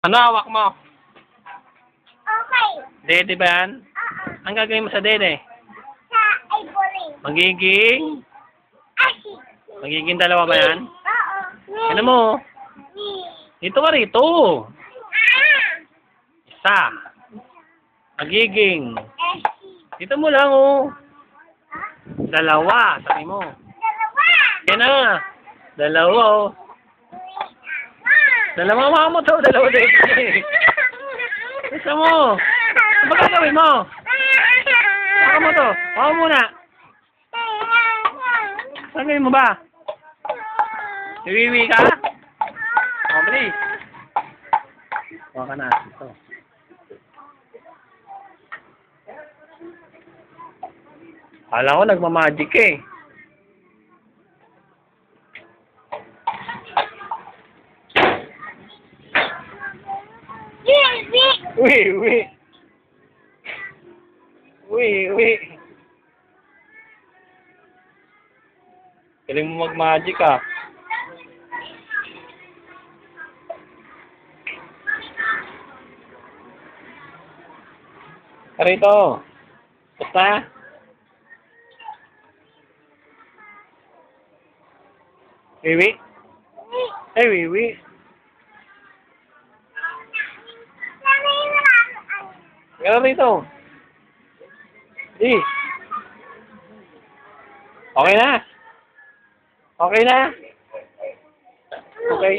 Ano hawak mo? Okay. Dede ba yan? Ang gagawin mo sa dede? Sa ivory. Magiging? Ashi. Magiging dalawa ba yan? Oo. Ano mo? Ni. Dito ka rito. Ah. Isa. Magiging. Ashi. Dito mo lang oh. Dalawa. Sabi mo. Dalawa. Yan na. Dalawa oh. Dalawa mga mo to. Dalawa dede. Isa mo. Ano ba gagawin mo? Saka mo to. Ako muna. Gagawin mo ba? Iwiwi ka? O, bilis. Huwag ka na. Ito. Kala ko nagmamagic eh. Uy, uy. Uy, uy. Galing mo mag-magic ah. Karito. Basta. Wiwi. Ay, wiwi. Gano'n rito. Okay na. Okay na. Okay.